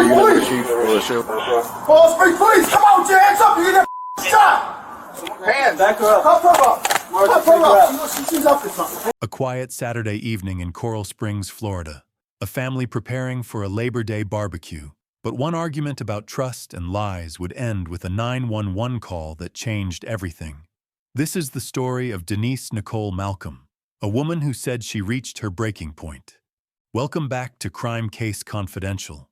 Springs police! Coral Springs police, come on, with your hands up, you get that shot! Hands, back her up. Cuff her up. Cuff her up. She's up to something. A quiet Saturday evening in Coral Springs, Florida. A family preparing for a Labor Day barbecue. But one argument about trust and lies would end with a 911 call that changed everything. This is the story of Denise Nicole Malcolm, a woman who said she reached her breaking point. Welcome back to Crime Case Confidential,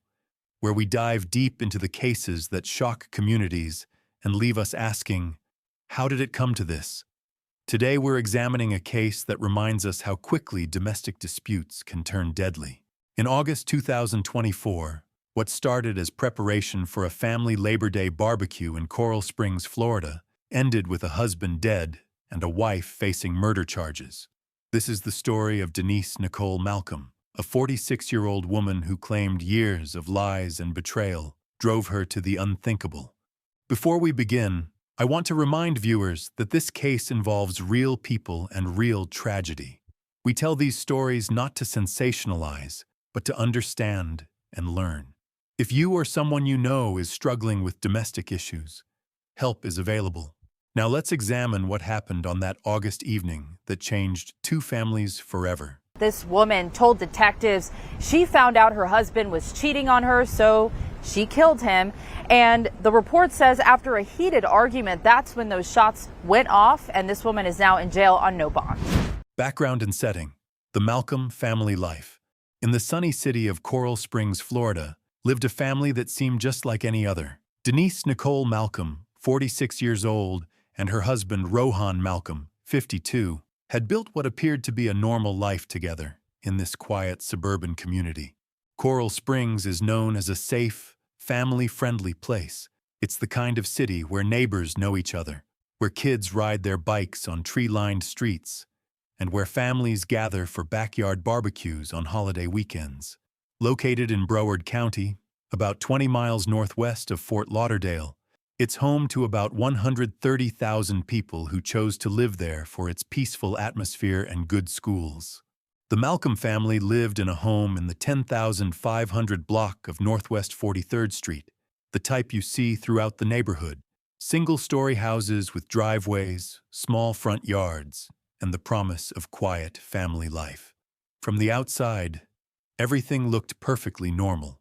where we dive deep into the cases that shock communities and leave us asking, how did it come to this? Today we're examining a case that reminds us how quickly domestic disputes can turn deadly. In August 2024, what started as preparation for a family Labor Day barbecue in Coral Springs, Florida, ended with a husband dead and a wife facing murder charges. This is the story of Denise Nicole Malcolm, a 46-year-old woman who claimed years of lies and betrayal drove her to the unthinkable. Before we begin, I want to remind viewers that this case involves real people and real tragedy. We tell these stories not to sensationalize, but to understand and learn. If you or someone you know is struggling with domestic issues, help is available. Now let's examine what happened on that August evening that changed two families forever. This woman told detectives she found out her husband was cheating on her, so she killed him. And the report says after a heated argument, that's when those shots went off, and this woman is now in jail on no bond. Background and setting: the Malcolm family life. In the sunny city of Coral Springs, Florida, lived a family that seemed just like any other. Denise Nicole Malcolm, 46 years old, and her husband Rohan Malcolm, 52, had built what appeared to be a normal life together in this quiet suburban community. Coral Springs is known as a safe, family-friendly place. It's the kind of city where neighbors know each other, where kids ride their bikes on tree-lined streets, and where families gather for backyard barbecues on holiday weekends. Located in Broward County, about 20 miles northwest of Fort Lauderdale, it's home to about 130,000 people who chose to live there for its peaceful atmosphere and good schools. The Malcolm family lived in a home in the 10,500 block of Northwest 43rd Street, the type you see throughout the neighborhood. Single-story houses with driveways, small front yards, and the promise of quiet family life. From the outside, everything looked perfectly normal.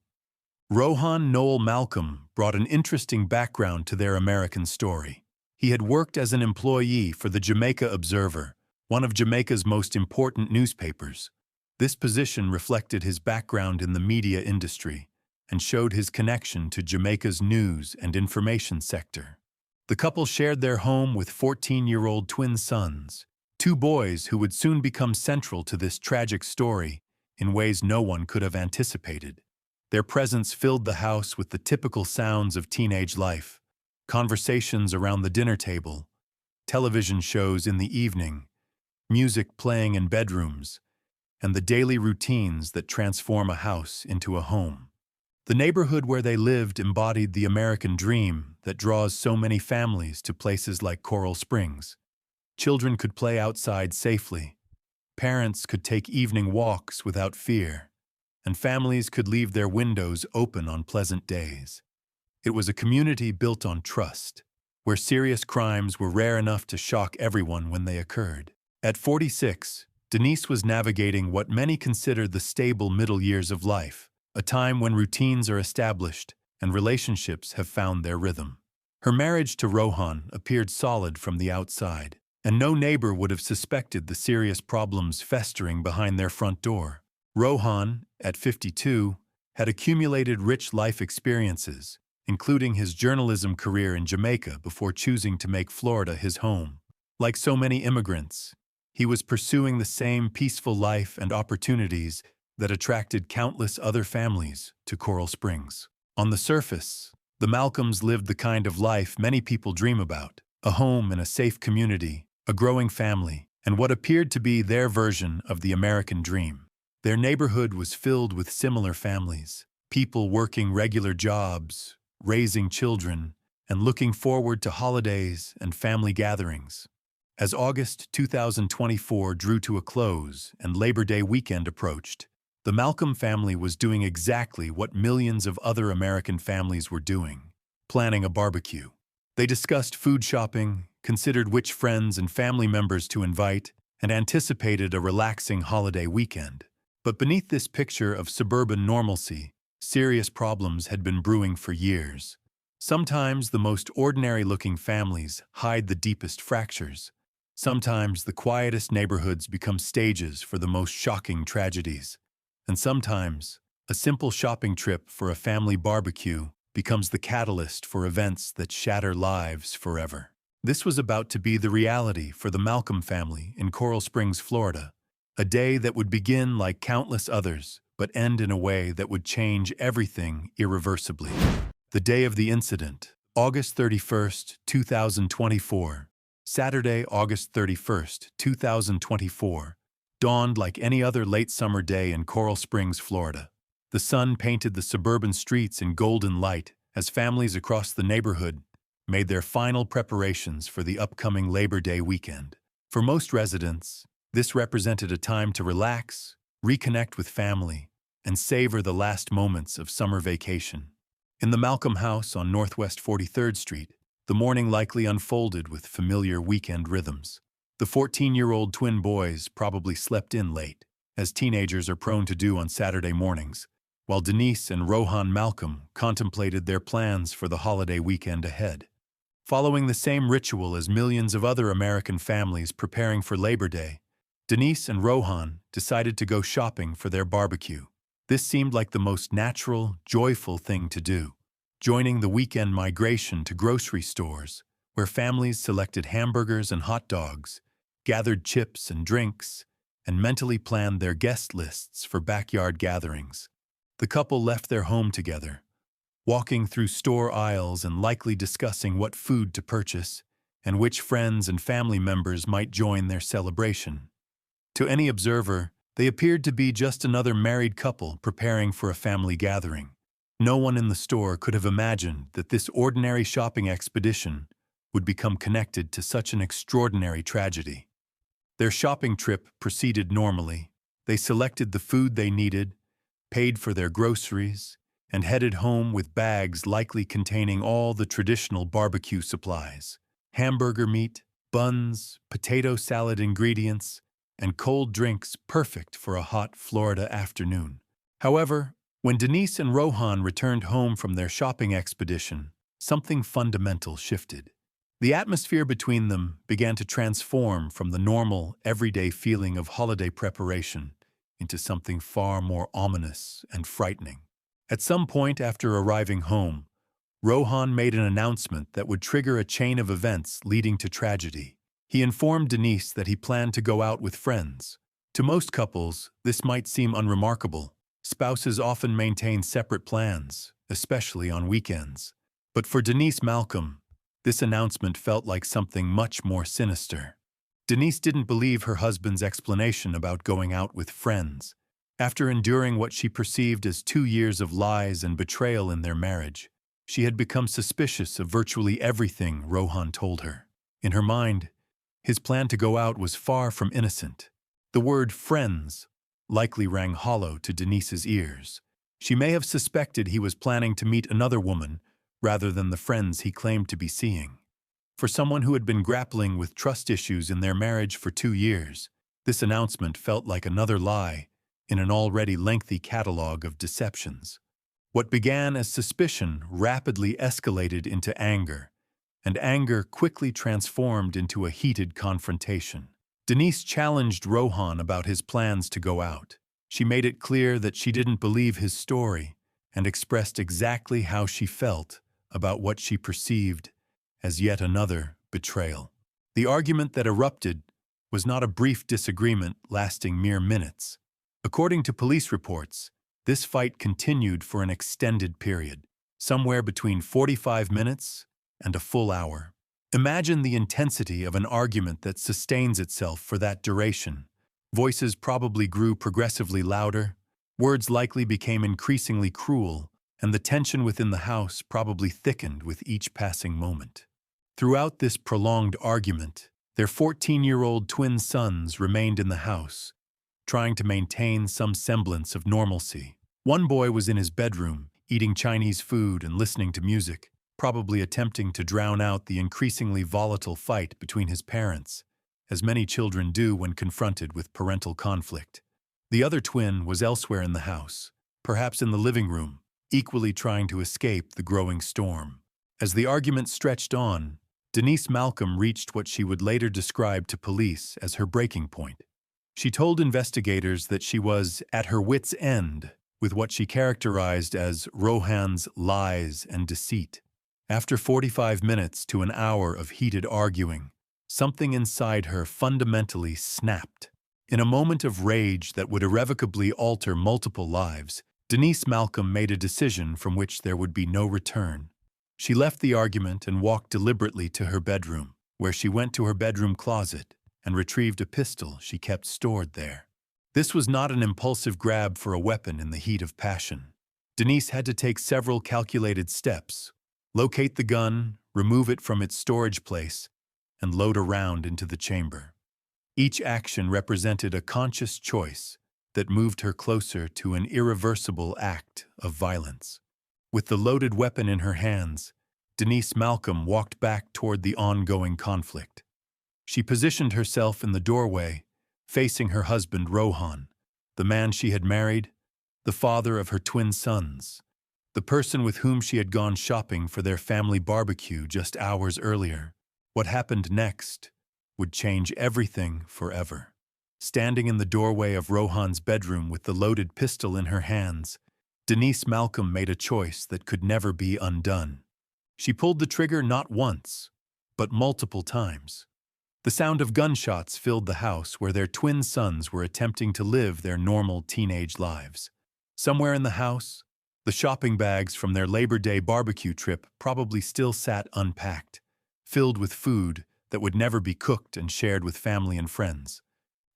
Rohan Noel Malcolm brought an interesting background to their American story. He had worked as an employee for the Jamaica Observer, one of Jamaica's most important newspapers. This position reflected his background in the media industry and showed his connection to Jamaica's news and information sector. The couple shared their home with 14-year-old twin sons, two boys who would soon become central to this tragic story in ways no one could have anticipated. Their presence filled the house with the typical sounds of teenage life: conversations around the dinner table, television shows in the evening, music playing in bedrooms, and the daily routines that transform a house into a home. The neighborhood where they lived embodied the American dream that draws so many families to places like Coral Springs. Children could play outside safely, parents could take evening walks without fear, and families could leave their windows open on pleasant days. It was a community built on trust, where serious crimes were rare enough to shock everyone when they occurred. At 46, Denise was navigating what many consider the stable middle years of life, a time when routines are established and relationships have found their rhythm. Her marriage to Rohan appeared solid from the outside, and no neighbor would have suspected the serious problems festering behind their front door. Rohan, at 52, had accumulated rich life experiences, including his journalism career in Jamaica before choosing to make Florida his home. Like so many immigrants, he was pursuing the same peaceful life and opportunities that attracted countless other families to Coral Springs. On the surface, the Malcolms lived the kind of life many people dream about: a home in a safe community, a growing family, and what appeared to be their version of the American dream. Their neighborhood was filled with similar families, people working regular jobs, raising children, and looking forward to holidays and family gatherings. As August 2024 drew to a close and Labor Day weekend approached, the The Malcolm family was doing exactly what millions of other American families were doing, planning a barbecue. They discussed food shopping, considered which friends and family members to invite, and anticipated a relaxing holiday weekend. But beneath this picture of suburban normalcy, serious problems had been brewing for years. Sometimes the most ordinary-looking families hide the deepest fractures. Sometimes the quietest neighborhoods become stages for the most shocking tragedies. And sometimes, a simple shopping trip for a family barbecue becomes the catalyst for events that shatter lives forever. This was about to be the reality for the Malcolm family in Coral Springs, Florida, a day that would begin like countless others, but end in a way that would change everything irreversibly. The day of the incident, August 31st, 2024, Saturday, August 31st, 2024, dawned like any other late summer day in Coral Springs, Florida. The sun painted the suburban streets in golden light as families across the neighborhood made their final preparations for the upcoming Labor Day weekend. For most residents, this represented a time to relax, reconnect with family, and savor the last moments of summer vacation. In the Malcolm house on Northwest 43rd Street, the morning likely unfolded with familiar weekend rhythms. The 14-year-old twin boys probably slept in late, as teenagers are prone to do on Saturday mornings, while Denise and Rohan Malcolm contemplated their plans for the holiday weekend ahead. Following the same ritual as millions of other American families preparing for Labor Day, Denise and Rohan decided to go shopping for their barbecue. This seemed like the most natural, joyful thing to do, joining the weekend migration to grocery stores, where families selected hamburgers and hot dogs, gathered chips and drinks, and mentally planned their guest lists for backyard gatherings. The couple left their home together, walking through store aisles and likely discussing what food to purchase and which friends and family members might join their celebration. To any observer, they appeared to be just another married couple preparing for a family gathering. No one in the store could have imagined that this ordinary shopping expedition would become connected to such an extraordinary tragedy. Their shopping trip proceeded normally. They selected the food they needed, paid for their groceries, and headed home with bags likely containing all the traditional barbecue supplies: hamburger meat, buns, potato salad ingredients, and cold drinks perfect for a hot Florida afternoon. However, when Denise and Rohan returned home from their shopping expedition, something fundamental shifted. The atmosphere between them began to transform from the normal, everyday feeling of holiday preparation into something far more ominous and frightening. At some point after arriving home, Rohan made an announcement that would trigger a chain of events leading to tragedy. He informed Denise that he planned to go out with friends. To most couples, this might seem unremarkable. Spouses often maintain separate plans, especially on weekends. But for Denise Malcolm, this announcement felt like something much more sinister. Denise didn't believe her husband's explanation about going out with friends. After enduring what she perceived as 2 years of lies and betrayal in their marriage, she had become suspicious of virtually everything Rohan told her. In her mind, his plan to go out was far from innocent. The word friends likely rang hollow to Denise's ears. She may have suspected he was planning to meet another woman rather than the friends he claimed to be seeing. For someone who had been grappling with trust issues in their marriage for 2 years, this announcement felt like another lie in an already lengthy catalog of deceptions. What began as suspicion rapidly escalated into anger, and anger quickly transformed into a heated confrontation. Denise challenged Rohan about his plans to go out. She made it clear that she didn't believe his story and expressed exactly how she felt about what she perceived as yet another betrayal. The argument that erupted was not a brief disagreement lasting mere minutes. According to police reports, this fight continued for an extended period, somewhere between 45 minutes and a full hour. Imagine the intensity of an argument that sustains itself for that duration. Voices probably grew progressively louder, words likely became increasingly cruel, and the tension within the house probably thickened with each passing moment. Throughout this prolonged argument, their 14-year-old twin sons remained in the house, trying to maintain some semblance of normalcy. One boy was in his bedroom, eating Chinese food and listening to music, probably attempting to drown out the increasingly volatile fight between his parents, as many children do when confronted with parental conflict. The other twin was elsewhere in the house, perhaps in the living room, equally trying to escape the growing storm. As the argument stretched on, Denise Malcolm reached what she would later describe to police as her breaking point. She told investigators that she was at her wits' end with what she characterized as Rohan's lies and deceit. After 45 minutes to an hour of heated arguing, something inside her fundamentally snapped. In a moment of rage that would irrevocably alter multiple lives, Denise Malcolm made a decision from which there would be no return. She left the argument and walked deliberately to her bedroom, where she went to her bedroom closet and retrieved a pistol she kept stored there. This was not an impulsive grab for a weapon in the heat of passion. Denise had to take several calculated steps, locate the gun, remove it from its storage place, and load a round into the chamber. Each action represented a conscious choice that moved her closer to an irreversible act of violence. With the loaded weapon in her hands, Denise Malcolm walked back toward the ongoing conflict. She positioned herself in the doorway, facing her husband Rohan, the man she had married, the father of her twin sons, the person with whom she had gone shopping for their family barbecue just hours earlier. What happened next would change everything forever. Standing in the doorway of Rohan's bedroom with the loaded pistol in her hands, Denise Malcolm made a choice that could never be undone. She pulled the trigger not once, but multiple times. The sound of gunshots filled the house where their twin sons were attempting to live their normal teenage lives. Somewhere in the house, the shopping bags from their Labor Day barbecue trip probably still sat unpacked, filled with food that would never be cooked and shared with family and friends.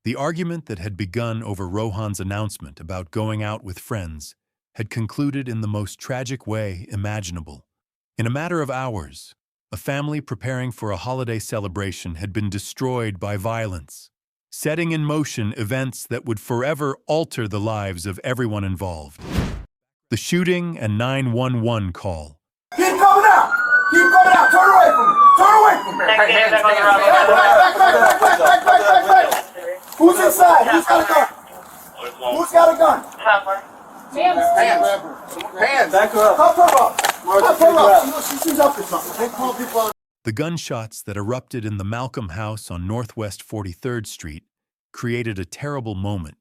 The argument that had begun over Rohan's announcement about going out with friends had concluded in the most tragic way imaginable. In a matter of hours, a family preparing for a holiday celebration had been destroyed by violence, setting in motion events that would forever alter the lives of everyone involved. The shooting and 911 call. Keep coming out! Keep coming out! Turn away from me! Turn away from me! Back! Who's inside? Who's got a gun? Who's got a gun? Hands! Back her up! Cuff her up! Cuff her up! You know, she's up to something. They call people on. The gunshots that erupted in the Malcolm house on Northwest 43rd Street created a terrible moment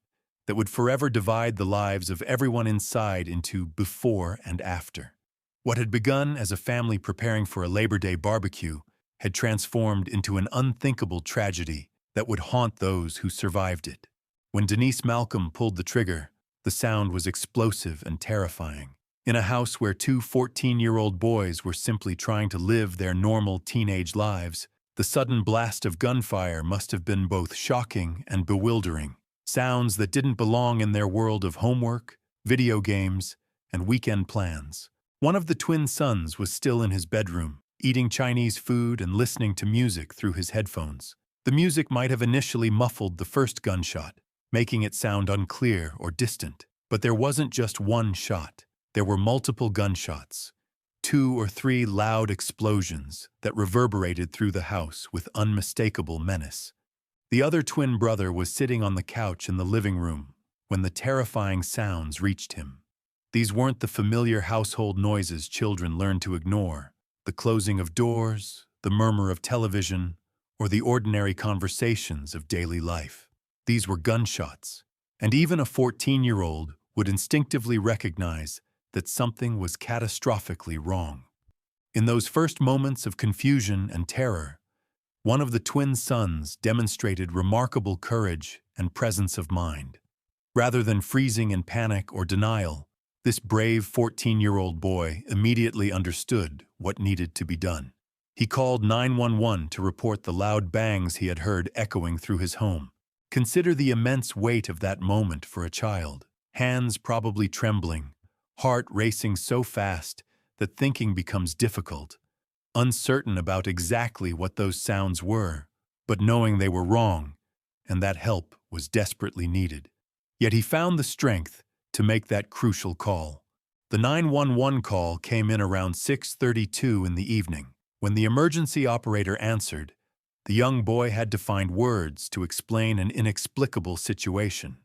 that would forever divide the lives of everyone inside into before and after. What had begun as a family preparing for a Labor Day barbecue had transformed into an unthinkable tragedy that would haunt those who survived it. When Denise Malcolm pulled the trigger, the sound was explosive and terrifying. In a house where two 14-year-old boys were simply trying to live their normal teenage lives, the sudden blast of gunfire must have been both shocking and bewildering. Sounds that didn't belong in their world of homework, video games, and weekend plans. One of the twin sons was still in his bedroom, eating Chinese food and listening to music through his headphones. The music might have initially muffled the first gunshot, making it sound unclear or distant. But there wasn't just one shot. There were multiple gunshots, 2 or 3 loud explosions that reverberated through the house with unmistakable menace. The other twin brother was sitting on the couch in the living room when the terrifying sounds reached him. These weren't the familiar household noises children learn to ignore, the closing of doors, the murmur of television, or the ordinary conversations of daily life. These were gunshots, and even a 14-year-old would instinctively recognize that something was catastrophically wrong. In those first moments of confusion and terror, one of the twin sons demonstrated remarkable courage and presence of mind. Rather than freezing in panic or denial, this brave 14-year-old boy immediately understood what needed to be done. He called 911 to report the loud bangs he had heard echoing through his home. Consider the immense weight of that moment for a child. Hands probably trembling, heart racing so fast that thinking becomes difficult, uncertain about exactly what those sounds were, but knowing they were wrong and that help was desperately needed. Yet he found the strength to make that crucial call. The 911 call came in around 6:32 in the evening. When the emergency operator answered, the young boy had to find words to explain an inexplicable situation.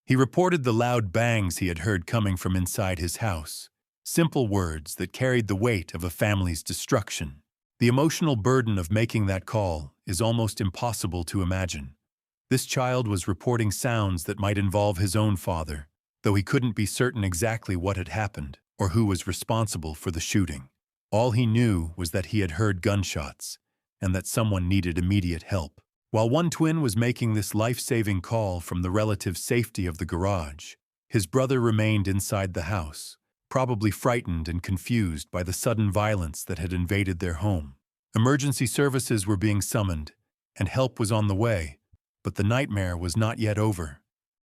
He reported the loud bangs he had heard coming from inside his house, simple words that carried the weight of a family's destruction. The emotional burden of making that call is almost impossible to imagine. This child was reporting sounds that might involve his own father, though he couldn't be certain exactly what had happened or who was responsible for the shooting. All he knew was that he had heard gunshots and that someone needed immediate help. While one twin was making this life-saving call from the relative safety of the garage, his brother remained inside the house, probably frightened and confused by the sudden violence that had invaded their home. Emergency services were being summoned, and help was on the way, but the nightmare was not yet over.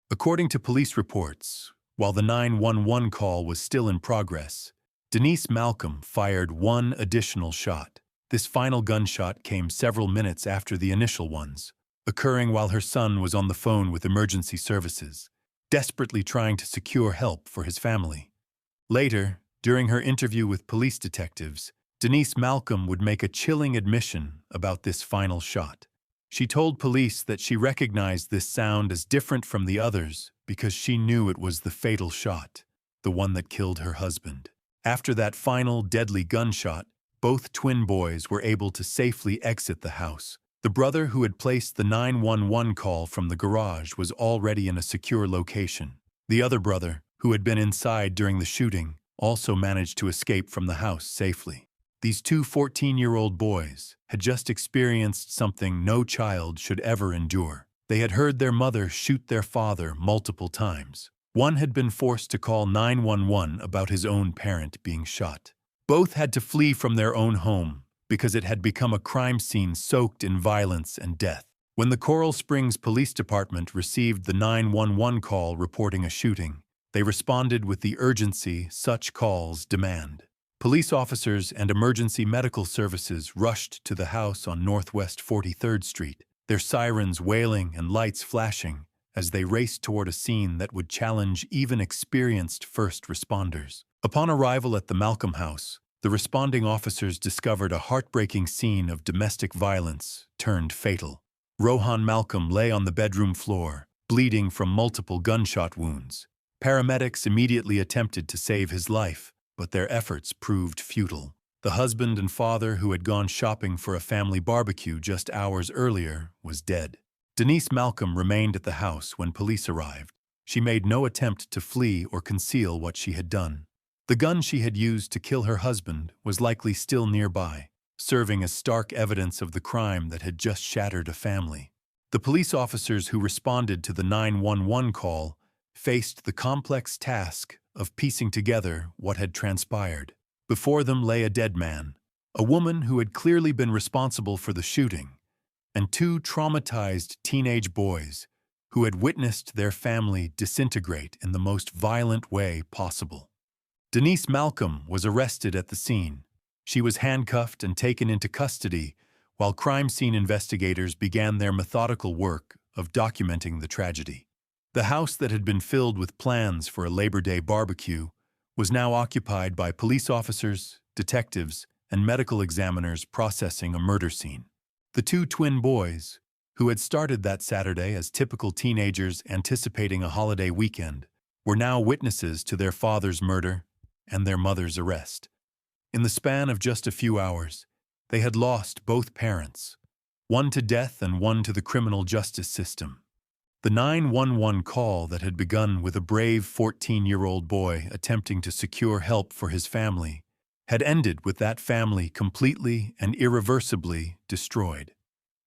According to police reports, while the 911 call was still in progress, Denise Malcolm fired one additional shot. This final gunshot came several minutes after the initial ones, occurring while her son was on the phone with emergency services, desperately trying to secure help for his family. Later, during her interview with police detectives, Denise Malcolm would make a chilling admission about this final shot. She told police that she recognized this sound as different from the others because she knew it was the fatal shot, the one that killed her husband. After that final deadly gunshot, both twin boys were able to safely exit the house. The brother who had placed the 911 call from the garage was already in a secure location. The other brother, who had been inside during the shooting, also managed to escape from the house safely. These two 14-year-old boys had just experienced something no child should ever endure. They had heard their mother shoot their father multiple times. One had been forced to call 911 about his own parent being shot. Both had to flee from their own home because it had become a crime scene soaked in violence and death. When the Coral Springs Police Department received the 911 call reporting a shooting, they responded with the urgency such calls demand. Police officers and emergency medical services rushed to the house on Northwest 43rd Street, their sirens wailing and lights flashing as they raced toward a scene that would challenge even experienced first responders. Upon arrival at the Malcolm house, the responding officers discovered a heartbreaking scene of domestic violence turned fatal. Rohan Malcolm lay on the bedroom floor, bleeding from multiple gunshot wounds. Paramedics immediately attempted to save his life, but their efforts proved futile. The husband and father who had gone shopping for a family barbecue just hours earlier was dead. Denise Malcolm remained at the house when police arrived. She made no attempt to flee or conceal what she had done. The gun she had used to kill her husband was likely still nearby, serving as stark evidence of the crime that had just shattered a family. The police officers who responded to the 911 call faced the complex task of piecing together what had transpired. Before them lay a dead man, a woman who had clearly been responsible for the shooting, and two traumatized teenage boys who had witnessed their family disintegrate in the most violent way possible. Denise Malcolm was arrested at the scene. She was handcuffed and taken into custody while crime scene investigators began their methodical work of documenting the tragedy. The house that had been filled with plans for a Labor Day barbecue was now occupied by police officers, detectives, and medical examiners processing a murder scene. The two twin boys, who had started that Saturday as typical teenagers anticipating a holiday weekend, were now witnesses to their father's murder and their mother's arrest. In the span of just a few hours, they had lost both parents, one to death and one to the criminal justice system. The 911 call that had begun with a brave 14-year-old boy attempting to secure help for his family had ended with that family completely and irreversibly destroyed.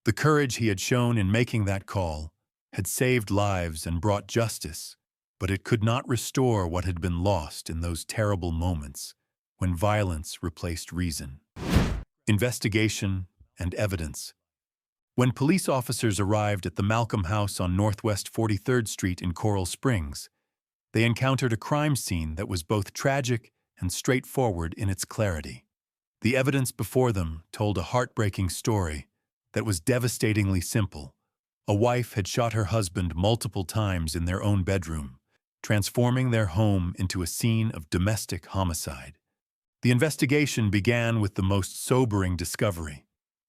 The courage he had shown in making that call had saved lives and brought justice, but it could not restore what had been lost in those terrible moments when violence replaced reason. Investigation and evidence. When police officers arrived at the Malcolm house on Northwest 43rd Street in Coral Springs, they encountered a crime scene that was both tragic and straightforward in its clarity. The evidence before them told a heartbreaking story that was devastatingly simple, A wife had shot her husband multiple times in their own bedroom, transforming their home into a scene of domestic homicide. The investigation began with the most sobering discovery: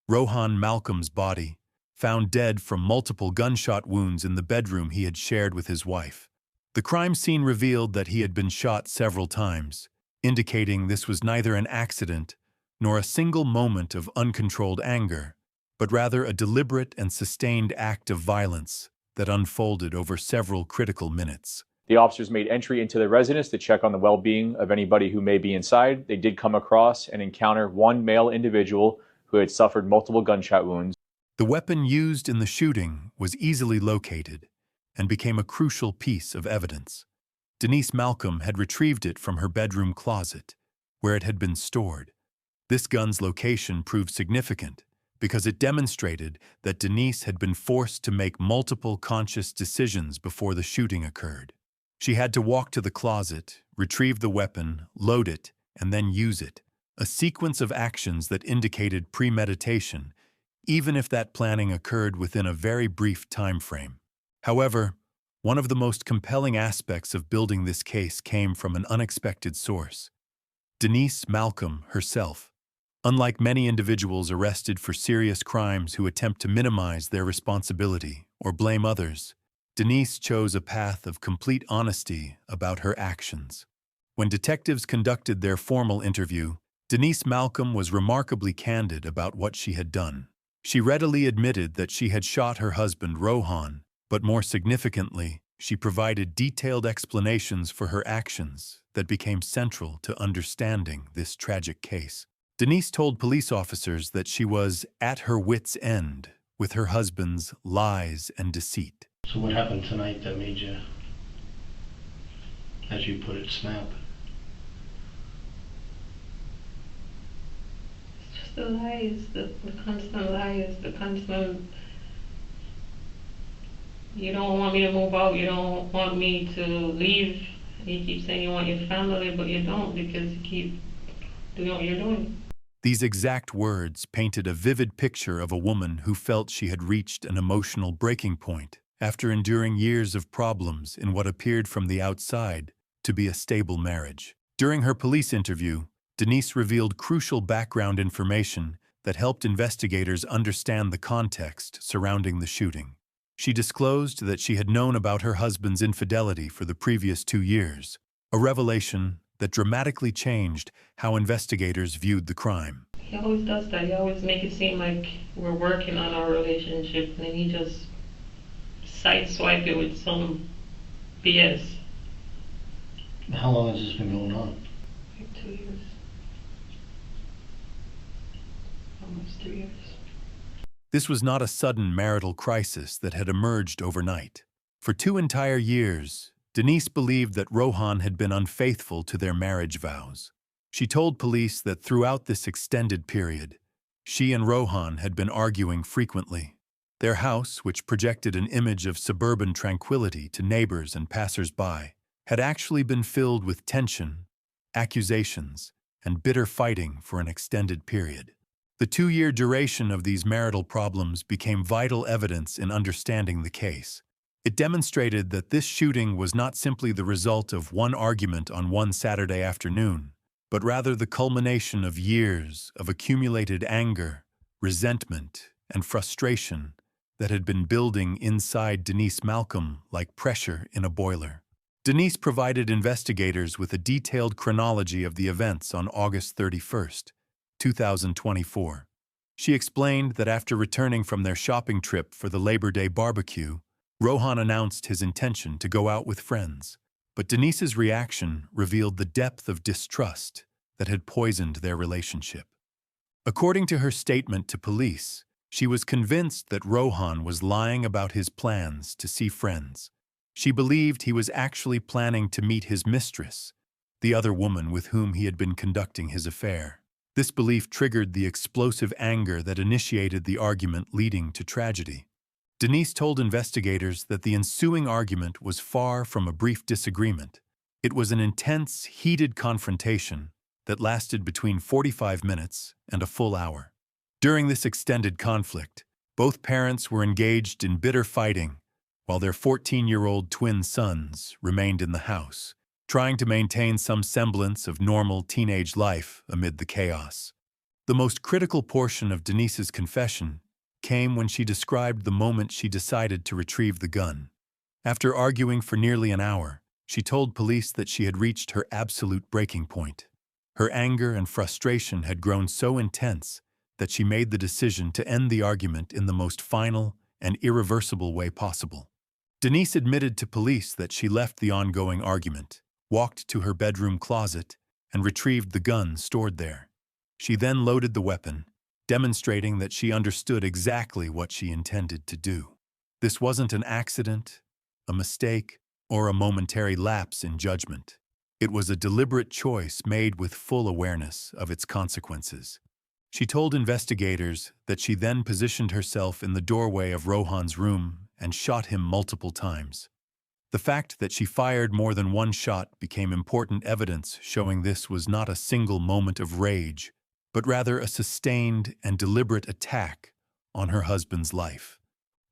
Rohan Malcolm's body, found dead from multiple gunshot wounds in the bedroom he had shared with his wife. The crime scene revealed that he had been shot several times, indicating this was neither an accident nor a single moment of uncontrolled anger, but rather a deliberate and sustained act of violence that unfolded over several critical minutes. The officers made entry into the residence to check on the well-being of anybody who may be inside. They did come across and encounter one male individual who had suffered multiple gunshot wounds. The weapon used in the shooting was easily located and became a crucial piece of evidence. Denise Malcolm had retrieved it from her bedroom closet, where it had been stored. This gun's location proved significant because it demonstrated that Denise had been forced to make multiple conscious decisions before the shooting occurred. She had to walk to the closet, retrieve the weapon, load it, and then use it, a sequence of actions that indicated premeditation, even if that planning occurred within a very brief time frame. However, one of the most compelling aspects of building this case came from an unexpected source: Denise Malcolm herself. Unlike many individuals arrested for serious crimes who attempt to minimize their responsibility or blame others, Denise chose a path of complete honesty about her actions. When detectives conducted their formal interview, Denise Malcolm was remarkably candid about what she had done. She readily admitted that she had shot her husband Rohan, but more significantly, she provided detailed explanations for her actions that became central to understanding this tragic case. Denise told police officers that she was at her wits' end with her husband's lies and deceit. So what happened tonight that made you, as you put it, snap? It's just the lies, the constant lies, the constant, you don't want me to move out, you don't want me to leave. You keep saying you want your family, but you don't, because you keep doing what you're doing. These exact words painted a vivid picture of a woman who felt she had reached an emotional breaking point after enduring years of problems in what appeared from the outside to be a stable marriage. During her police interview, Denise revealed crucial background information that helped investigators understand the context surrounding the shooting. She disclosed that she had known about her husband's infidelity for the previous 2 years, a revelation that dramatically changed how investigators viewed the crime. He always does that. He always makes it seem like we're working on our relationship, and then he just sideswipe it with some BS. How long has this been going on? Like 2 years. Almost 3 years. This was not a sudden marital crisis that had emerged overnight. For 2 entire years, Denise believed that Rohan had been unfaithful to their marriage vows. She told police that throughout this extended period, she and Rohan had been arguing frequently. Their house, which projected an image of suburban tranquility to neighbors and passers-by, had actually been filled with tension, accusations, and bitter fighting for an extended period. The 2-year duration of these marital problems became vital evidence in understanding the case. It demonstrated that this shooting was not simply the result of one argument on one Saturday afternoon, but rather the culmination of years of accumulated anger, resentment, and frustration that had been building inside Denise Malcolm like pressure in a boiler. Denise provided investigators with a detailed chronology of the events on August 31st, 2024. She explained that after returning from their shopping trip for the Labor Day barbecue, Rohan announced his intention to go out with friends. But Denise's reaction revealed the depth of distrust that had poisoned their relationship. According to her statement to police, she was convinced that Rohan was lying about his plans to see friends. She believed he was actually planning to meet his mistress, the other woman with whom he had been conducting his affair. This belief triggered the explosive anger that initiated the argument leading to tragedy. Denise told investigators that the ensuing argument was far from a brief disagreement. It was an intense, heated confrontation that lasted between 45 minutes and a full hour. During this extended conflict, Both parents were engaged in bitter fighting, while their 14-year-old twin sons remained in the house, trying to maintain some semblance of normal teenage life amid the chaos. The most critical portion of Denise's confession came when she described the moment she decided to retrieve the gun. After arguing for nearly an hour, she told police that she had reached her absolute breaking point. Her anger and frustration had grown so intense that she made the decision to end the argument in the most final and irreversible way possible. Denise admitted to police that she left the ongoing argument, walked to her bedroom closet, and retrieved the gun stored there. She then loaded the weapon, demonstrating that she understood exactly what she intended to do. This wasn't an accident, a mistake, or a momentary lapse in judgment. It was a deliberate choice made with full awareness of its consequences. She told investigators that she then positioned herself in the doorway of Rohan's room and shot him multiple times. The fact that she fired more than one shot became important evidence showing this was not a single moment of rage, but rather a sustained and deliberate attack on her husband's life.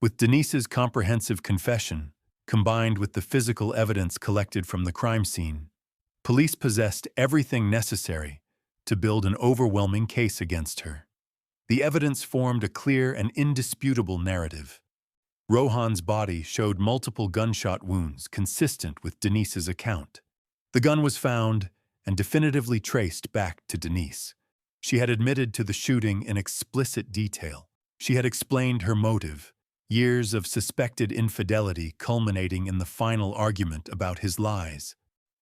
With Denise's comprehensive confession, combined with the physical evidence collected from the crime scene, police possessed everything necessary to build an overwhelming case against her. The evidence formed a clear and indisputable narrative. Rohan's body showed multiple gunshot wounds consistent with Denise's account. The gun was found and definitively traced back to Denise. She had admitted to the shooting in explicit detail. She had explained her motive, years of suspected infidelity culminating in the final argument about his lies.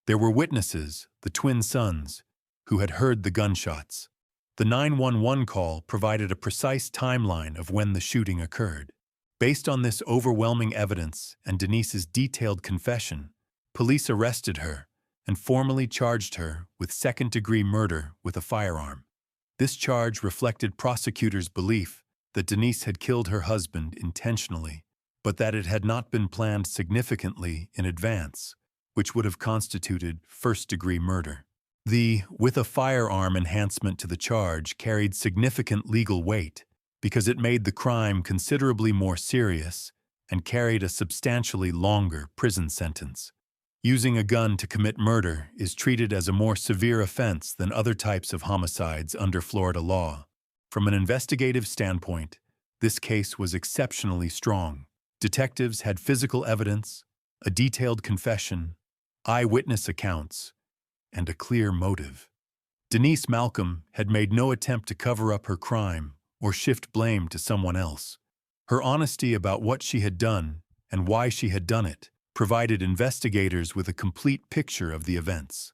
There were witnesses, the twin sons, who had heard the gunshots. The 911 call provided a precise timeline of when the shooting occurred. Based on this overwhelming evidence and Denise's detailed confession, police arrested her and formally charged her with second-degree murder with a firearm. This charge reflected prosecutors' belief that Denise had killed her husband intentionally, but that it had not been planned significantly in advance, which would have constituted first-degree murder. The "with a firearm" enhancement to the charge carried significant legal weight because it made the crime considerably more serious and carried a substantially longer prison sentence. Using a gun to commit murder is treated as a more severe offense than other types of homicides under Florida law. From an investigative standpoint, this case was exceptionally strong. Detectives had physical evidence, a detailed confession, eyewitness accounts, and a clear motive. Denise Malcolm had made no attempt to cover up her crime or shift blame to someone else. Her honesty about what she had done and why she had done it provided investigators with a complete picture of the events.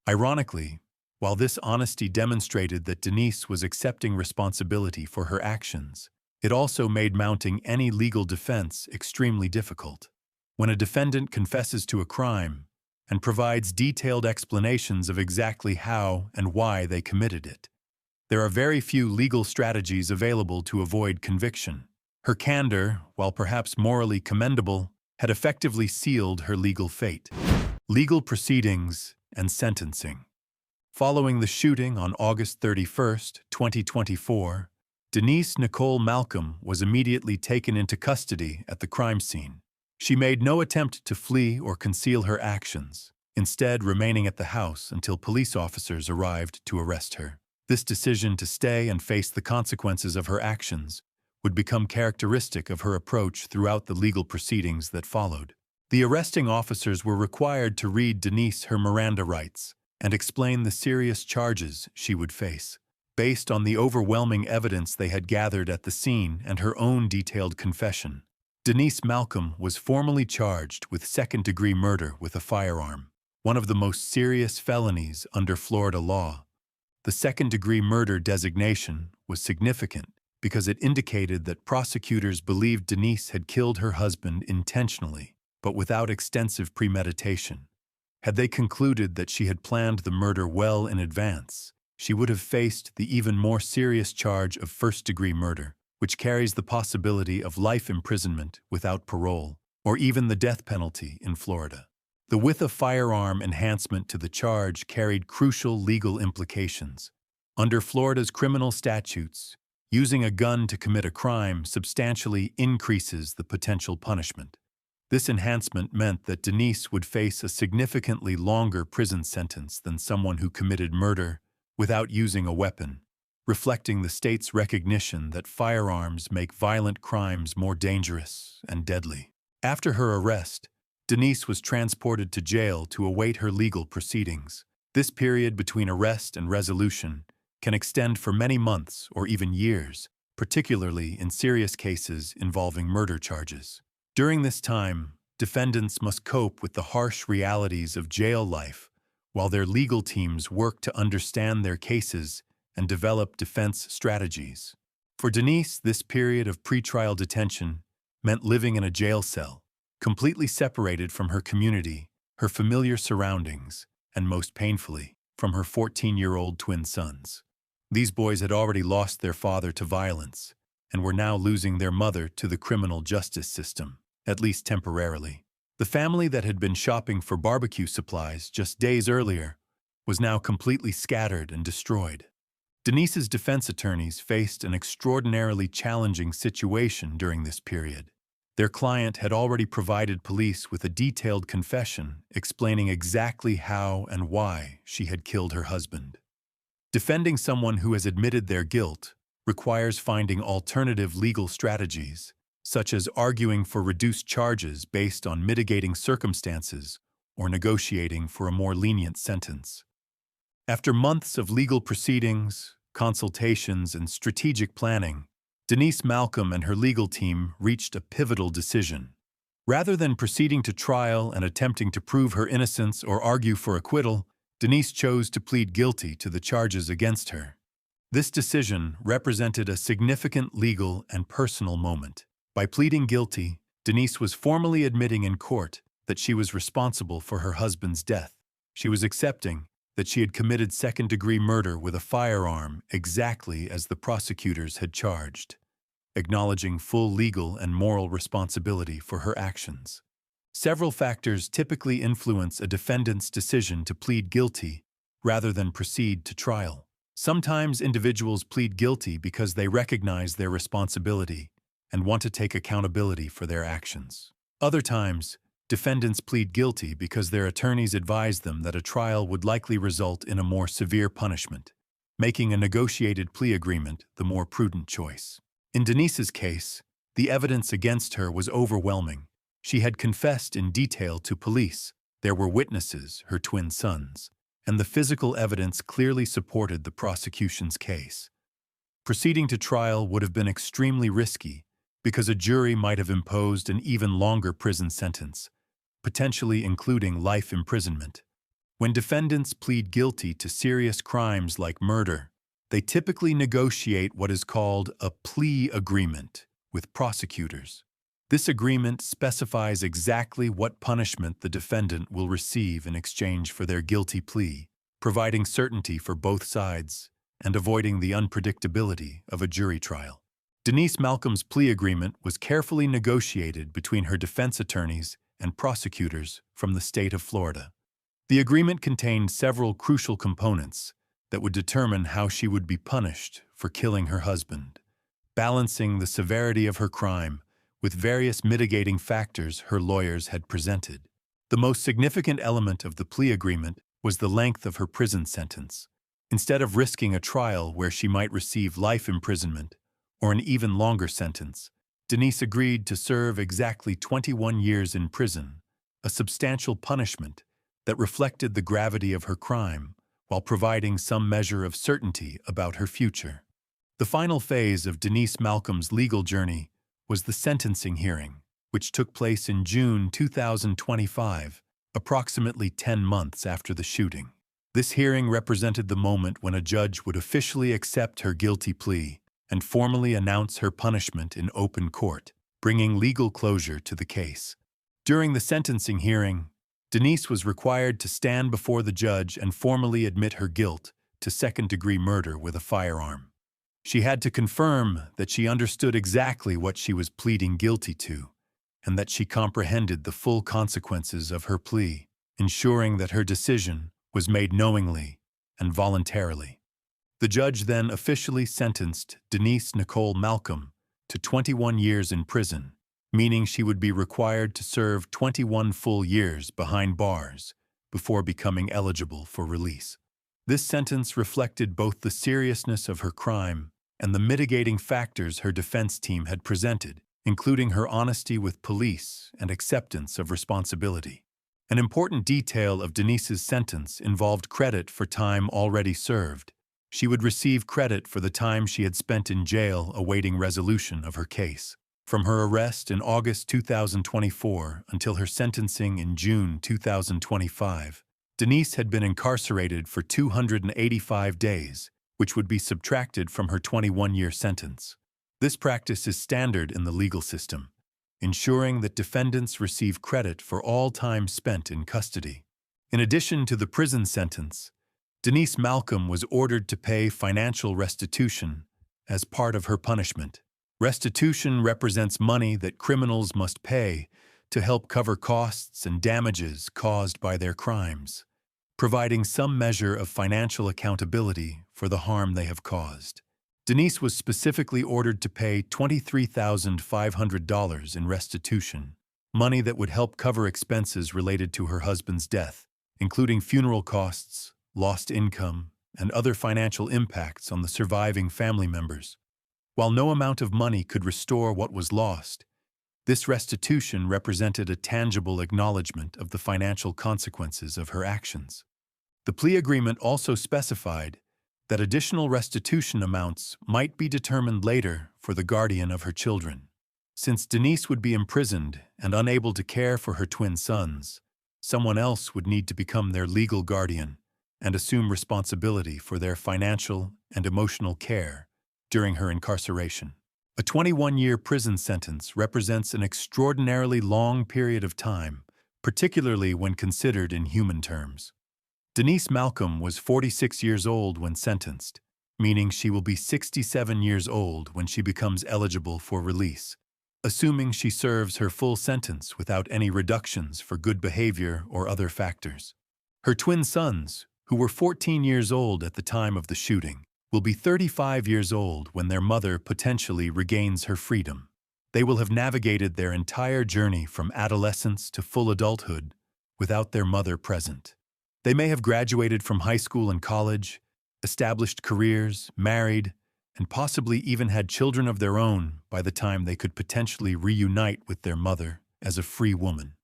Ironically, while this honesty demonstrated that Denise was accepting responsibility for her actions, it also made mounting any legal defense extremely difficult. When a defendant confesses to a crime and provides detailed explanations of exactly how and why they committed it, there are very few legal strategies available to avoid conviction. Her candor, while perhaps morally commendable, had effectively sealed her legal fate. Legal proceedings and sentencing. Following the shooting on August 31, 2024, Denise Nicole Malcolm was immediately taken into custody at the crime scene. She made no attempt to flee or conceal her actions, instead remaining at the house until police officers arrived to arrest her. This decision to stay and face the consequences of her actions would become characteristic of her approach throughout the legal proceedings that followed. The arresting officers were required to read Denise her Miranda rights and explain the serious charges she would face. Based on the overwhelming evidence they had gathered at the scene and her own detailed confession, Denise Malcolm was formally charged with second-degree murder with a firearm, one of the most serious felonies under Florida law. The second-degree murder designation was significant because it indicated that prosecutors believed Denise had killed her husband intentionally, but without extensive premeditation. Had they concluded that she had planned the murder well in advance, she would have faced the even more serious charge of first-degree murder, which carries the possibility of life imprisonment without parole, or even the death penalty in Florida. The with a firearm enhancement to the charge carried crucial legal implications. Under Florida's criminal statutes, Using a gun to commit a crime substantially increases the potential punishment. This enhancement meant that Denise would face a significantly longer prison sentence than someone who committed murder without using a weapon, reflecting the state's recognition that firearms make violent crimes more dangerous and deadly. After her arrest, Denise was transported to jail to await her legal proceedings. This period between arrest and resolution can extend for many months or even years, particularly in serious cases involving murder charges. During this time, defendants must cope with the harsh realities of jail life while their legal teams work to understand their cases and develop defense strategies. For Denise, this period of pretrial detention meant living in a jail cell, completely separated from her community, her familiar surroundings, and most painfully, from her 14-year-old twin sons. These boys had already lost their father to violence and were now losing their mother to the criminal justice system, at least temporarily. The family that had been shopping for barbecue supplies just days earlier was now completely scattered and destroyed. Denise's defense attorneys faced an extraordinarily challenging situation during this period. Their client had already provided police with a detailed confession explaining exactly how and why she had killed her husband. Defending someone who has admitted their guilt requires finding alternative legal strategies, such as arguing for reduced charges based on mitigating circumstances or negotiating for a more lenient sentence. After months of legal proceedings, consultations, and strategic planning, Denise Malcolm and her legal team reached a pivotal decision. Rather than proceeding to trial and attempting to prove her innocence or argue for acquittal, Denise chose to plead guilty to the charges against her. This decision represented a significant legal and personal moment. By pleading guilty, Denise was formally admitting in court that she was responsible for her husband's death. She was accepting that she had committed second-degree murder with a firearm exactly as the prosecutors had charged, acknowledging full legal and moral responsibility for her actions. Several factors typically influence a defendant's decision to plead guilty rather than proceed to trial. Sometimes individuals plead guilty because they recognize their responsibility and want to take accountability for their actions. Other times, defendants plead guilty because their attorneys advise them that a trial would likely result in a more severe punishment, making a negotiated plea agreement the more prudent choice. In Denise's case, the evidence against her was overwhelming. She had confessed in detail to police. There were witnesses, her twin sons, and the physical evidence clearly supported the prosecution's case. Proceeding to trial would have been extremely risky because a jury might have imposed an even longer prison sentence, potentially including life imprisonment. When defendants plead guilty to serious crimes like murder, they typically negotiate what is called a plea agreement with prosecutors. This agreement specifies exactly what punishment the defendant will receive in exchange for their guilty plea, providing certainty for both sides and avoiding the unpredictability of a jury trial. Denise Malcolm's plea agreement was carefully negotiated between her defense attorneys and prosecutors from the state of Florida. The agreement contained several crucial components that would determine how she would be punished for killing her husband, balancing the severity of her crime with various mitigating factors her lawyers had presented. The most significant element of the plea agreement was the length of her prison sentence. Instead of risking a trial where she might receive life imprisonment or an even longer sentence, Denise agreed to serve exactly 21 years in prison, a substantial punishment that reflected the gravity of her crime while providing some measure of certainty about her future. The final phase of Denise Malcolm's legal journey was the sentencing hearing, which took place in June 2025, approximately 10 months after the shooting. This hearing represented the moment when a judge would officially accept her guilty plea and formally announce her punishment in open court, bringing legal closure to the case. During the sentencing hearing, Denise was required to stand before the judge and formally admit her guilt to second-degree murder with a firearm. She had to confirm that she understood exactly what she was pleading guilty to, and that she comprehended the full consequences of her plea, ensuring that her decision was made knowingly and voluntarily. The judge then officially sentenced Denise Nicole Malcolm to 21 years in prison, meaning she would be required to serve 21 full years behind bars before becoming eligible for release. This sentence reflected both the seriousness of her crime and the mitigating factors her defense team had presented, including her honesty with police and acceptance of responsibility. An important detail of Denise's sentence involved credit for time already served. She would receive credit for the time she had spent in jail awaiting resolution of her case. From her arrest in August 2024 until her sentencing in June 2025, Denise had been incarcerated for 285 days, which would be subtracted from her 21-year sentence. This practice is standard in the legal system, ensuring that defendants receive credit for all time spent in custody. In addition to the prison sentence, Denise Malcolm was ordered to pay financial restitution as part of her punishment. Restitution represents money that criminals must pay to help cover costs and damages caused by their crimes, providing some measure of financial accountability for the harm they have caused. Denise was specifically ordered to pay $23,500 in restitution, money that would help cover expenses related to her husband's death, including funeral costs, lost income, and other financial impacts on the surviving family members. While no amount of money could restore what was lost, this restitution represented a tangible acknowledgement of the financial consequences of her actions. The plea agreement also specified that additional restitution amounts might be determined later for the guardian of her children. Since Denise would be imprisoned and unable to care for her twin sons, someone else would need to become their legal guardian and assume responsibility for their financial and emotional care during her incarceration. A 21-year prison sentence represents an extraordinarily long period of time, particularly when considered in human terms. Denise Malcolm was 46 years old when sentenced, meaning she will be 67 years old when she becomes eligible for release, assuming she serves her full sentence without any reductions for good behavior or other factors. Her twin sons, who were 14 years old at the time of the shooting, will be 35 years old when their mother potentially regains her freedom. They will have navigated their entire journey from adolescence to full adulthood without their mother present. They may have graduated from high school and college, established careers, married, and possibly even had children of their own by the time they could potentially reunite with their mother as a free woman.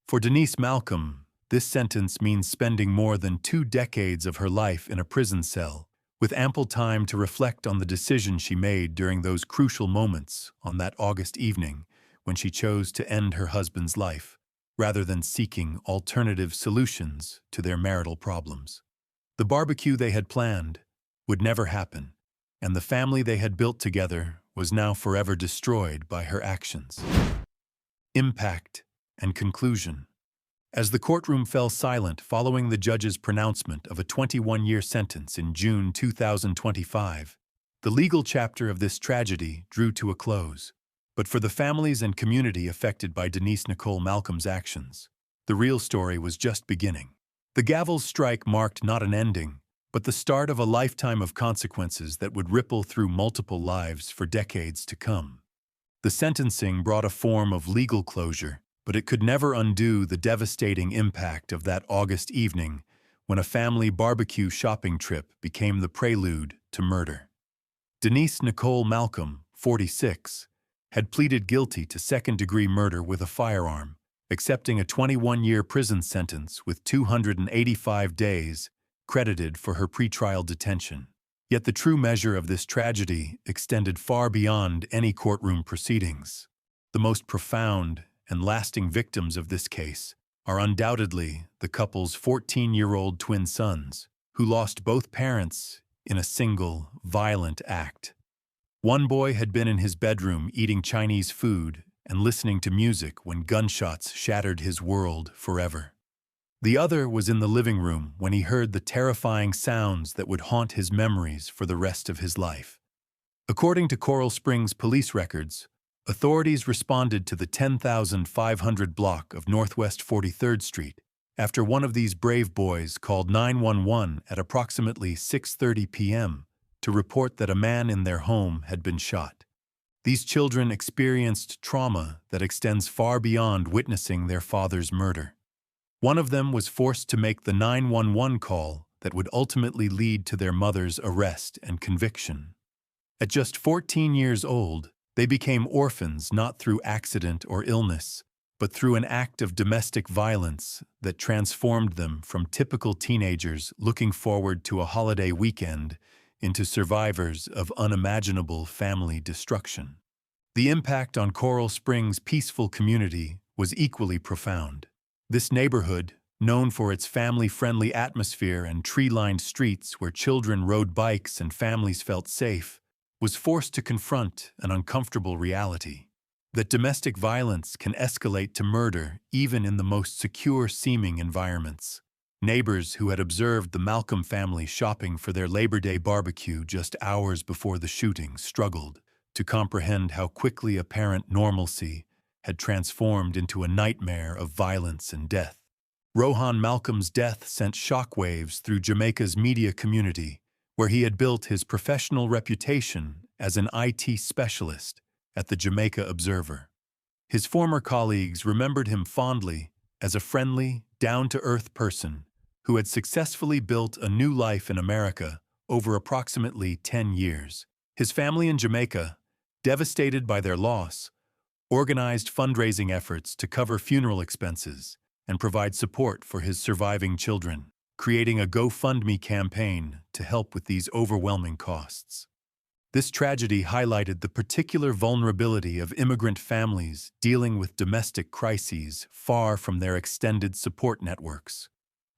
For Denise Malcolm, this sentence means spending more than 2 decades of her life in a prison cell, with ample time to reflect on the decision she made during those crucial moments on that August evening when she chose to end her husband's life, rather than seeking alternative solutions to their marital problems. The barbecue they had planned would never happen, and the family they had built together was now forever destroyed by her actions. Impact and conclusion. As the courtroom fell silent following the judge's pronouncement of a 21-year sentence in June 2025, the legal chapter of this tragedy drew to a close. But for the families and community affected by Denise Nicole Malcolm's actions, the real story was just beginning. The gavel's strike marked not an ending, but the start of a lifetime of consequences that would ripple through multiple lives for decades to come. The sentencing brought a form of legal closure, but it could never undo the devastating impact of that August evening when a family barbecue shopping trip became the prelude to murder. Denise Nicole Malcolm, 46, had pleaded guilty to second-degree murder with a firearm, accepting a 21-year prison sentence with 285 days credited for her pretrial detention. Yet the true measure of this tragedy extended far beyond any courtroom proceedings. The most profound and lasting victims of this case are undoubtedly the couple's 14-year-old twin sons, who lost both parents in a single, violent act. One boy had been in his bedroom eating Chinese food and listening to music when gunshots shattered his world forever. The other was in the living room when he heard the terrifying sounds that would haunt his memories for the rest of his life. According to Coral Springs police records, authorities responded to the 10,500 block of Northwest 43rd Street after one of these brave boys called 911 at approximately 6:30 p.m., to report that a man in their home had been shot. These children experienced trauma that extends far beyond witnessing their father's murder. One of them was forced to make the 911 call that would ultimately lead to their mother's arrest and conviction. At just 14 years old, they became orphans not through accident or illness, but through an act of domestic violence that transformed them from typical teenagers looking forward to a holiday weekend into survivors of unimaginable family destruction. The impact on Coral Springs' peaceful community was equally profound. This neighborhood, known for its family-friendly atmosphere and tree-lined streets where children rode bikes and families felt safe, was forced to confront an uncomfortable reality: that domestic violence can escalate to murder even in the most secure-seeming environments. Neighbors who had observed the Malcolm family shopping for their Labor Day barbecue just hours before the shooting struggled to comprehend how quickly apparent normalcy had transformed into a nightmare of violence and death. Rohan Malcolm's death sent shockwaves through Jamaica's media community, where he had built his professional reputation as an IT specialist at the Jamaica Observer. His former colleagues remembered him fondly as a friendly, down-to-earth person who had successfully built a new life in America over approximately 10 years. His family in Jamaica, devastated by their loss, organized fundraising efforts to cover funeral expenses and provide support for his surviving children, creating a GoFundMe campaign to help with these overwhelming costs. This tragedy highlighted the particular vulnerability of immigrant families dealing with domestic crises far from their extended support networks.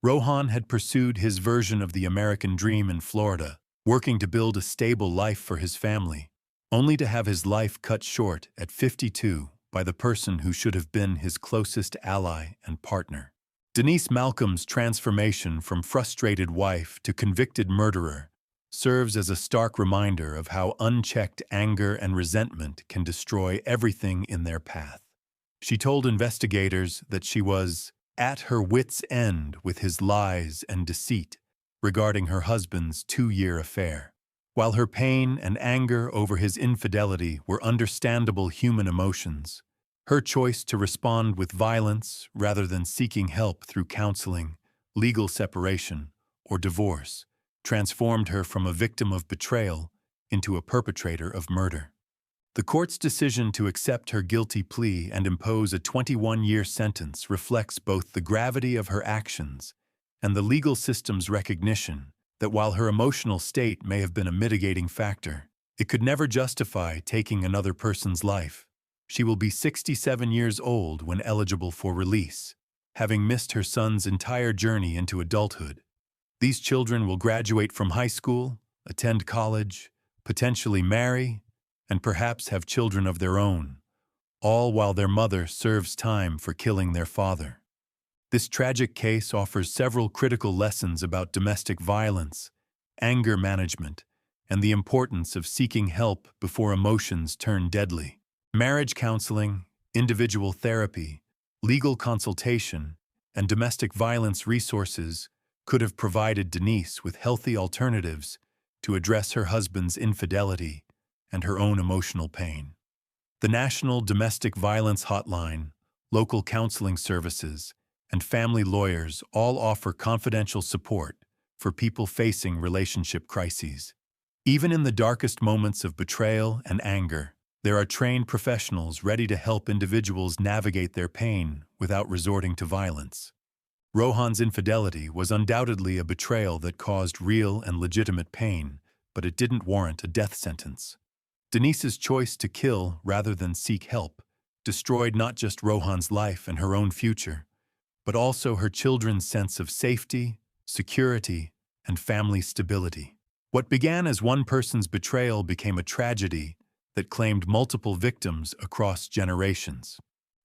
Rohan had pursued his version of the American dream in Florida, working to build a stable life for his family, only to have his life cut short at 52 by the person who should have been his closest ally and partner. Denise Malcolm's transformation from frustrated wife to convicted murderer serves as a stark reminder of how unchecked anger and resentment can destroy everything in their path. She told investigators that she was at her wits' end with his lies and deceit regarding her husband's 2-year affair. While her pain and anger over his infidelity were understandable human emotions, her choice to respond with violence rather than seeking help through counseling, legal separation, or divorce transformed her from a victim of betrayal into a perpetrator of murder. The court's decision to accept her guilty plea and impose a 21-year sentence reflects both the gravity of her actions and the legal system's recognition that while her emotional state may have been a mitigating factor, it could never justify taking another person's life. She will be 67 years old when eligible for release, having missed her son's entire journey into adulthood. These children will graduate from high school, attend college, potentially marry, and perhaps have children of their own, all while their mother serves time for killing their father. This tragic case offers several critical lessons about domestic violence, anger management, and the importance of seeking help before emotions turn deadly. Marriage counseling, individual therapy, legal consultation, and domestic violence resources could have provided Denise with healthy alternatives to address her husband's infidelity and her own emotional pain. The National Domestic Violence Hotline, local counseling services, and family lawyers all offer confidential support for people facing relationship crises. Even in the darkest moments of betrayal and anger, there are trained professionals ready to help individuals navigate their pain without resorting to violence. Rohan's infidelity was undoubtedly a betrayal that caused real and legitimate pain, but it didn't warrant a death sentence. Denise's choice to kill rather than seek help destroyed not just Rohan's life and her own future, but also her children's sense of safety, security, and family stability. What began as one person's betrayal became a tragedy that claimed multiple victims across generations.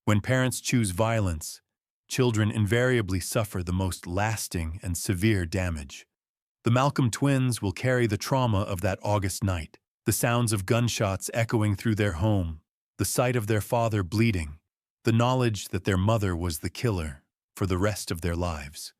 When parents choose violence, children invariably suffer the most lasting and severe damage. The Malcolm twins will carry the trauma of that August night, the sounds of gunshots echoing through their home, the sight of their father bleeding, the knowledge that their mother was the killer for the rest of their lives.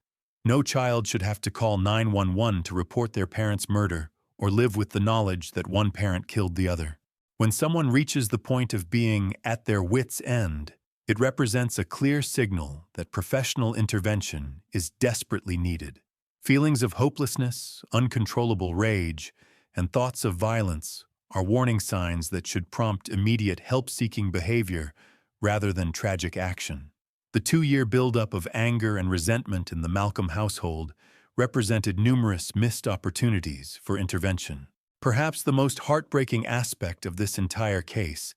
No child should have to call 911 to report their parents' murder or live with the knowledge that one parent killed the other. When someone reaches the point of being at their wits' end, it represents a clear signal that professional intervention is desperately needed. Feelings of hopelessness, uncontrollable rage, and thoughts of violence are warning signs that should prompt immediate help-seeking behavior rather than tragic action. The 2-year buildup of anger and resentment in the Malcolm household represented numerous missed opportunities for intervention. Perhaps the most heartbreaking aspect of this entire case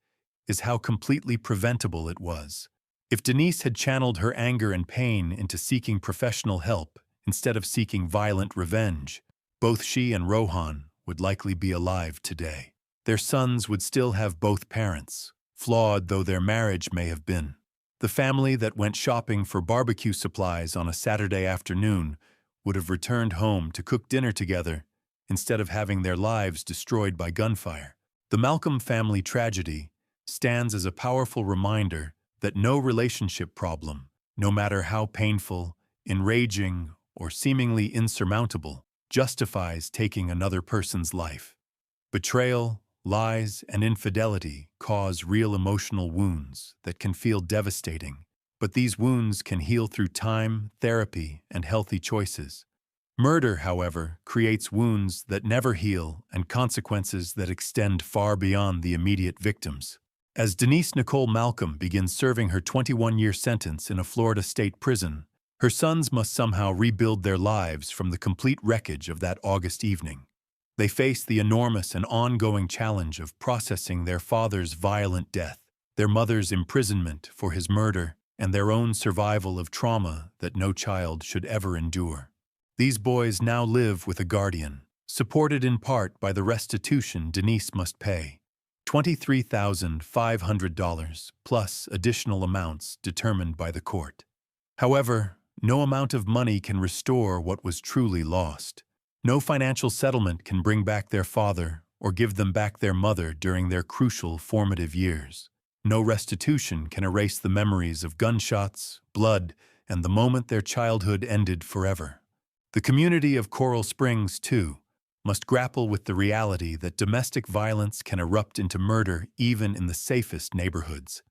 is how completely preventable it was. If Denise had channeled her anger and pain into seeking professional help instead of seeking violent revenge, both she and Rohan would likely be alive today. Their sons would still have both parents, flawed though their marriage may have been. The family that went shopping for barbecue supplies on a Saturday afternoon would have returned home to cook dinner together instead of having their lives destroyed by gunfire. The Malcolm family tragedy stands as a powerful reminder that no relationship problem, no matter how painful, enraging, or seemingly insurmountable, justifies taking another person's life. Betrayal, lies, and infidelity cause real emotional wounds that can feel devastating, but these wounds can heal through time, therapy, and healthy choices. Murder, however, creates wounds that never heal and consequences that extend far beyond the immediate victims. As Denise Nicole Malcolm begins serving her 21-year sentence in a Florida state prison, her sons must somehow rebuild their lives from the complete wreckage of that August evening. They face the enormous and ongoing challenge of processing their father's violent death, their mother's imprisonment for his murder, and their own survival of trauma that no child should ever endure. These boys now live with a guardian, supported in part by the restitution Denise must pay, $23,500 plus additional amounts determined by the court. However, no amount of money can restore what was truly lost. No financial settlement can bring back their father or give them back their mother during their crucial formative years. No restitution can erase the memories of gunshots, blood, and the moment their childhood ended forever. The community of Coral Springs, too, must grapple with the reality that domestic violence can erupt into murder even in the safest neighborhoods.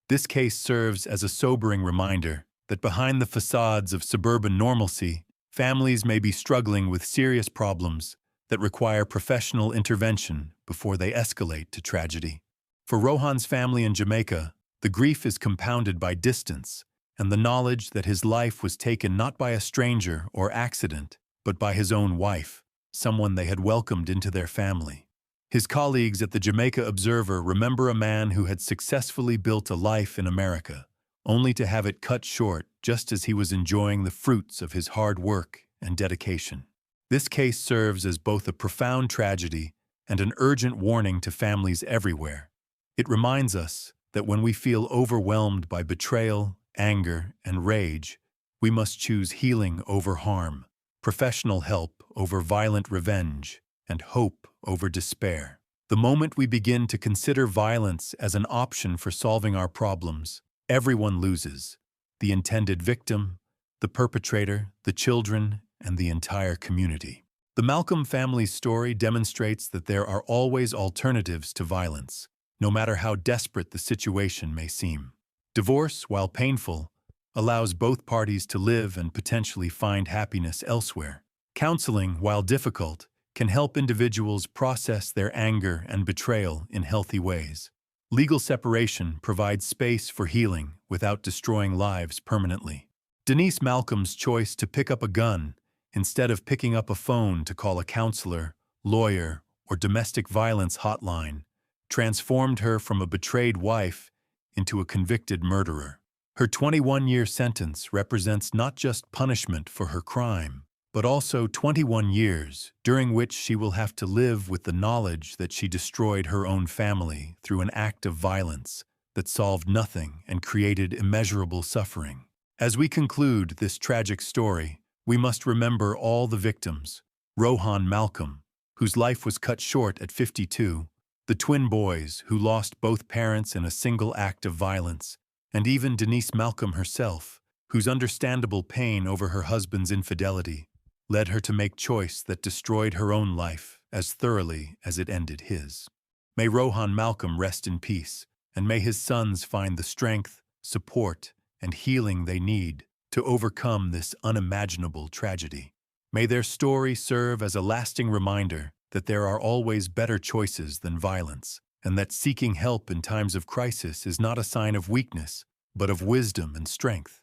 This case serves as a sobering reminder that behind the facades of suburban normalcy, families may be struggling with serious problems that require professional intervention before they escalate to tragedy. For Rohan's family in Jamaica, the grief is compounded by distance and the knowledge that his life was taken not by a stranger or accident, but by his own wife, someone they had welcomed into their family. His colleagues at the Jamaica Observer remember a man who had successfully built a life in America, only to have it cut short just as he was enjoying the fruits of his hard work and dedication. This case serves as both a profound tragedy and an urgent warning to families everywhere. It reminds us that when we feel overwhelmed by betrayal, anger, and rage, we must choose healing over harm, professional help over violent revenge, and hope over despair. The moment we begin to consider violence as an option for solving our problems, everyone loses: the intended victim, the perpetrator, the children, and the entire community. The Malcolm family's story demonstrates that there are always alternatives to violence, no matter how desperate the situation may seem. Divorce, while painful, allows both parties to live and potentially find happiness elsewhere. Counseling, while difficult, can help individuals process their anger and betrayal in healthy ways. Legal separation provides space for healing without destroying lives permanently. Denise Malcolm's choice to pick up a gun instead of picking up a phone to call a counselor, lawyer, or domestic violence hotline transformed her from a betrayed wife into a convicted murderer. Her 21-year sentence represents not just punishment for her crime, but also 21 years during which she will have to live with the knowledge that she destroyed her own family through an act of violence that solved nothing and created immeasurable suffering. As we conclude this tragic story, we must remember all the victims: Rohan Malcolm, whose life was cut short at 52, the twin boys who lost both parents in a single act of violence, and even Denise Malcolm herself, whose understandable pain over her husband's infidelity led her to make choice that destroyed her own life as thoroughly as it ended his. May Rohan Malcolm rest in peace, and may his sons find the strength, support, and healing they need to overcome this unimaginable tragedy. May their story serve as a lasting reminder that there are always better choices than violence, and that seeking help in times of crisis is not a sign of weakness, but of wisdom and strength.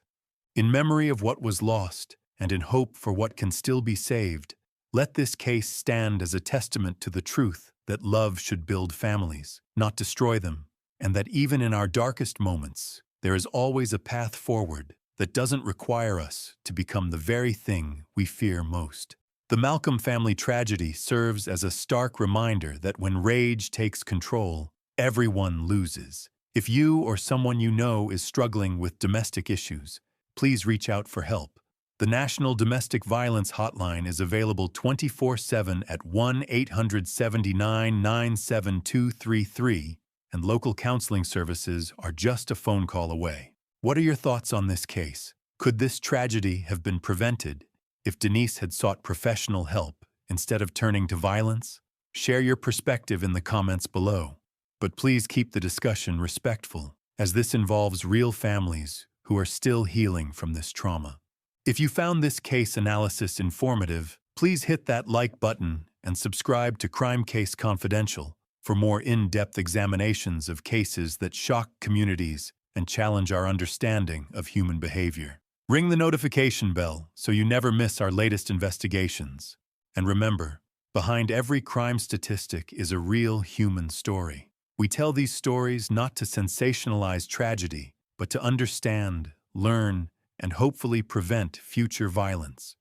In memory of what was lost, and in hope for what can still be saved, let this case stand as a testament to the truth that love should build families, not destroy them, and that even in our darkest moments, there is always a path forward that doesn't require us to become the very thing we fear most. The Malcolm family tragedy serves as a stark reminder that when rage takes control, everyone loses. If you or someone you know is struggling with domestic issues, please reach out for help. The National Domestic Violence Hotline is available 24/7 at 1-879-97233, and local counseling services are just a phone call away. What are your thoughts on this case? Could this tragedy have been prevented if Denise had sought professional help instead of turning to violence? Share your perspective in the comments below, but please keep the discussion respectful, as this involves real families who are still healing from this trauma. If you found this case analysis informative, please hit that like button and subscribe to Crime Case Confidential for more in-depth examinations of cases that shock communities and challenge our understanding of human behavior. Ring the notification bell so you never miss our latest investigations. And remember, behind every crime statistic is a real human story. We tell these stories not to sensationalize tragedy, but to understand, learn, and hopefully prevent future violence.